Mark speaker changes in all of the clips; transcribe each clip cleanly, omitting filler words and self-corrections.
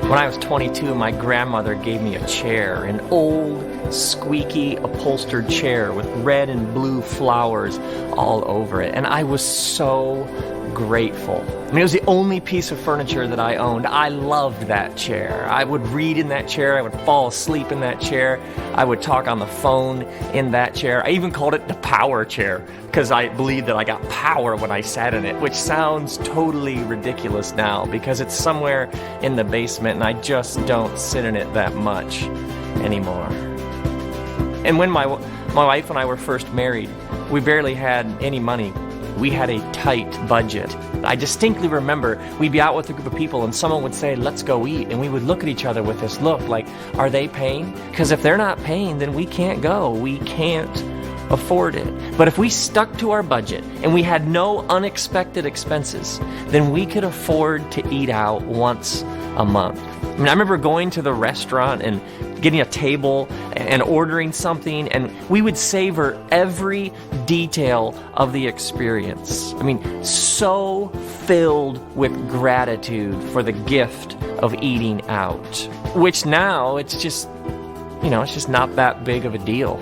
Speaker 1: When I was 22, my grandmother gave me a chair, an old, squeaky, upholstered chair with red and blue flowers all over it. And I was so grateful. I mean, it was the only piece of furniture that I owned. I loved that chair. I would read in that chair. I would fall asleep in that chair. I would talk on the phone in that chair. I even called it the power chair because I believed that I got power when I sat in it, which sounds totally ridiculous now because it's somewhere in the basement and I just don't sit in it that much anymore. And when my wife and I were first married, we barely had any money. We had a tight budget. I distinctly remember we'd be out with a group of people and someone would say, "Let's go eat." And we would look at each other with this look like, are they paying? Because if they're not paying, then we can't go. We can't afford it. But if we stuck to our budget and we had no unexpected expenses, then we could afford to eat out once a month. I mean, I remember going to the restaurant and getting a table and ordering something, and we would savor every detail of the experience. I mean, so filled with gratitude for the gift of eating out, which now it's just not that big of a deal.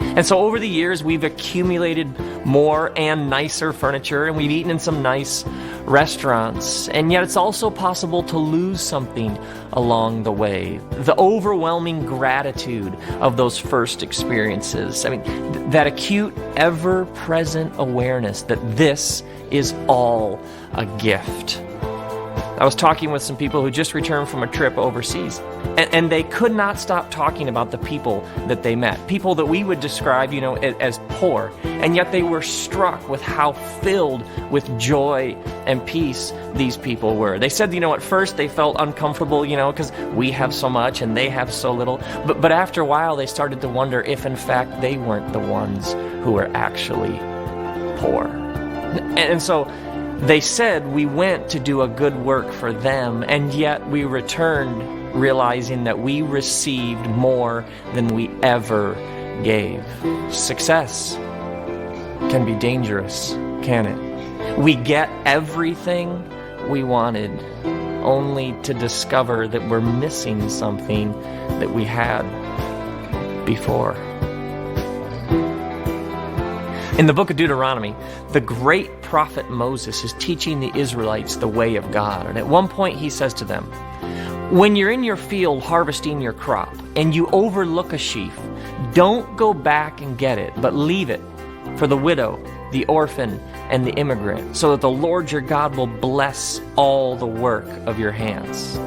Speaker 1: And so over the years, we've accumulated more and nicer furniture, and we've eaten in some nice restaurants. And yet it's also possible to lose something along the way. The overwhelming gratitude of those first experiences. I mean, that acute, ever-present awareness that this is all a gift. I was talking with some people who just returned from a trip overseas, and they could not stop talking about the people that they met. People that we would describe, as poor, and yet they were struck with how filled with joy and peace these people were. They said, at first they felt uncomfortable, because we have so much and they have so little. But after a while, they started to wonder if, in fact, they weren't the ones who were actually poor. And so they said we went to do a good work for them, and yet we returned realizing that we received more than we ever gave. Success can be dangerous, can it? We get everything we wanted, only to discover that we're missing something that we had before. In the book of Deuteronomy, the great prophet Moses is teaching the Israelites the way of God. And at one point he says to them, "When you're in your field harvesting your crop and you overlook a sheaf, don't go back and get it, but leave it for the widow, the orphan, and the immigrant, so that the Lord your God will bless all the work of your hands."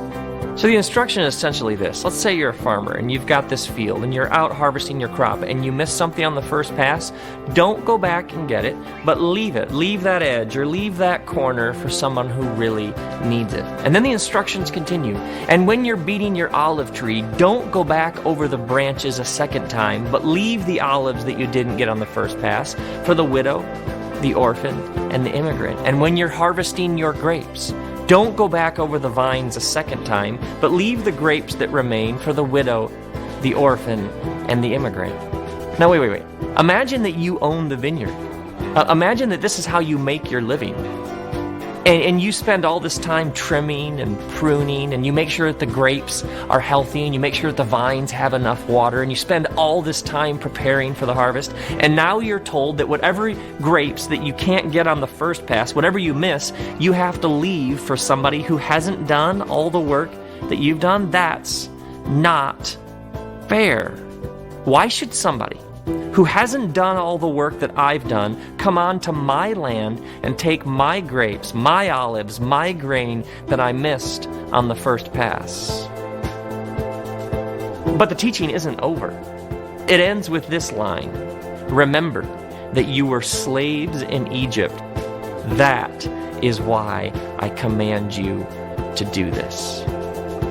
Speaker 1: So the instruction is essentially this. Let's say you're a farmer and you've got this field and you're out harvesting your crop and you miss something on the first pass. Don't go back and get it, but leave it. Leave that edge or leave that corner for someone who really needs it. And then the instructions continue. And when you're beating your olive tree, don't go back over the branches a second time, but leave the olives that you didn't get on the first pass for the widow, the orphan, and the immigrant. And when you're harvesting your grapes, don't go back over the vines a second time, but leave the grapes that remain for the widow, the orphan, and the immigrant. Now, wait. Imagine that you own the vineyard. Imagine that this is how you make your living. And you spend all this time trimming and pruning, and you make sure that the grapes are healthy, and you make sure that the vines have enough water, and you spend all this time preparing for the harvest. And now you're told that whatever grapes that you can't get on the first pass, whatever you miss, you have to leave for somebody who hasn't done all the work that you've done. That's not fair. Why should somebody who hasn't done all the work that I've done, come on to my land and take my grapes, my olives, my grain that I missed on the first pass. But the teaching isn't over. It ends with this line: remember that you were slaves in Egypt. That is why I command you to do this.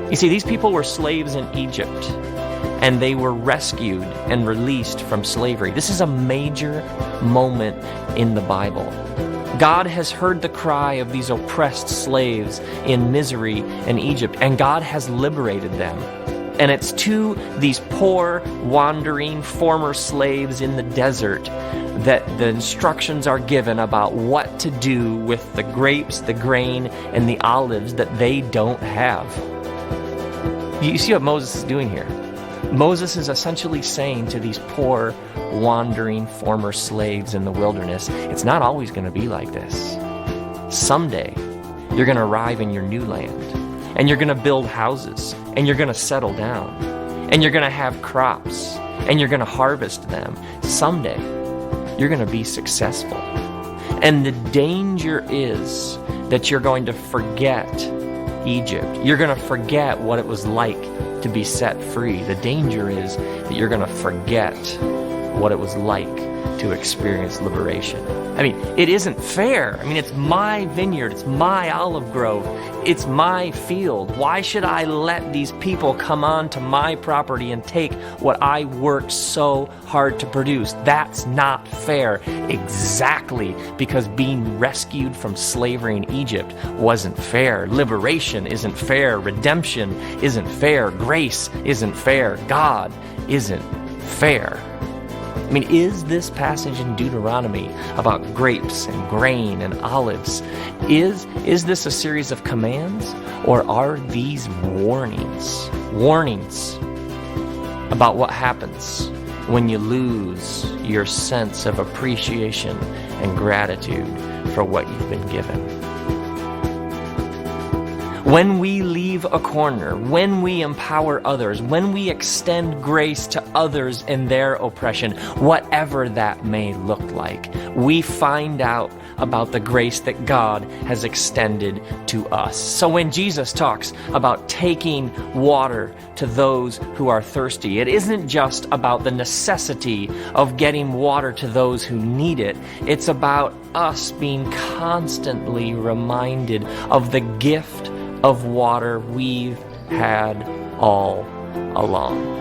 Speaker 1: You see, these people were slaves in Egypt, and they were rescued and released from slavery. This is a major moment in the Bible. God has heard the cry of these oppressed slaves in misery in Egypt, and God has liberated them. And it's to these poor, wandering, former slaves in the desert that the instructions are given about what to do with the grapes, the grain, and the olives that they don't have. You see what Moses is doing here? Moses is essentially saying to these poor, wandering, former slaves in the wilderness, it's not always going to be like this. Someday, you're going to arrive in your new land, and you're going to build houses, and you're going to settle down, and you're going to have crops, and you're going to harvest them. Someday, you're going to be successful. And the danger is that you're going to forget Egypt. You're going to forget what it was like to be set free. The danger is that you're going to forget what it was like to experience liberation. I mean, it isn't fair. I mean, it's my vineyard, it's my olive grove, it's my field. Why should I let these people come on to my property and take what I worked so hard to produce? That's not fair. Exactly, because being rescued from slavery in Egypt wasn't fair. Liberation isn't fair. Redemption isn't fair. Grace isn't fair. God isn't fair. I mean, is this passage in Deuteronomy about grapes and grain and olives, is this a series of commands, or are these warnings? Warnings about what happens when you lose your sense of appreciation and gratitude for what you've been given. When we leave a corner, when we empower others, when we extend grace to others in their oppression, whatever that may look like, we find out about the grace that God has extended to us. So when Jesus talks about taking water to those who are thirsty, it isn't just about the necessity of getting water to those who need it. It's about us being constantly reminded of the gift of water we've had all along.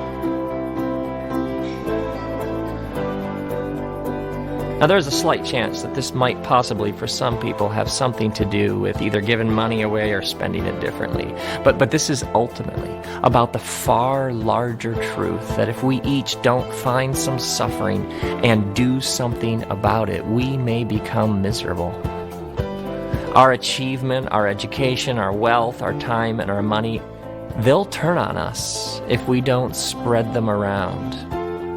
Speaker 1: Now, there's a slight chance that this might possibly, for some people, have something to do with either giving money away or spending it differently. But this is ultimately about the far larger truth that if we each don't find some suffering and do something about it, we may become miserable. Our achievement, our education, our wealth, our time, and our money, they'll turn on us if we don't spread them around.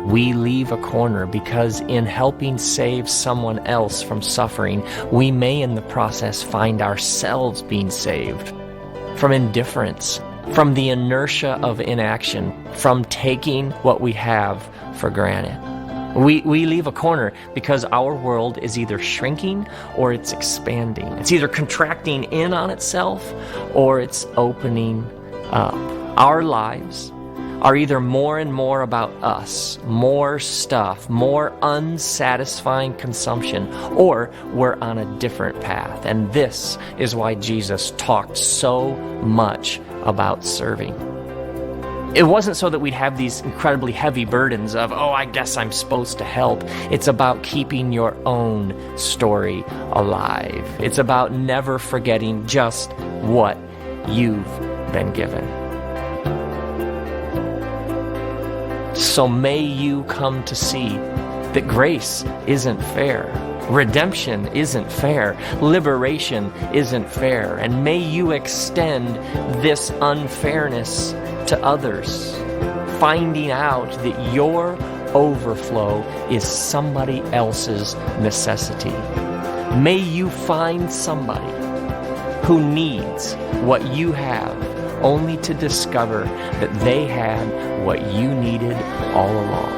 Speaker 1: We leave a corner because in helping save someone else from suffering, we may in the process find ourselves being saved from indifference, from the inertia of inaction, from taking what we have for granted. We leave a corner because our world is either shrinking or it's expanding. It's either contracting in on itself or it's opening up. Our lives are either more and more about us, more stuff, more unsatisfying consumption, or we're on a different path. And this is why Jesus talked so much about serving. It wasn't so that we'd have these incredibly heavy burdens of, oh, I guess I'm supposed to help. It's about keeping your own story alive. It's about never forgetting just what you've been given. So may you come to see that grace isn't fair. Redemption isn't fair. Liberation isn't fair. And may you extend this unfairness to others, finding out that your overflow is somebody else's necessity. May you find somebody who needs what you have, only to discover that they had what you needed all along.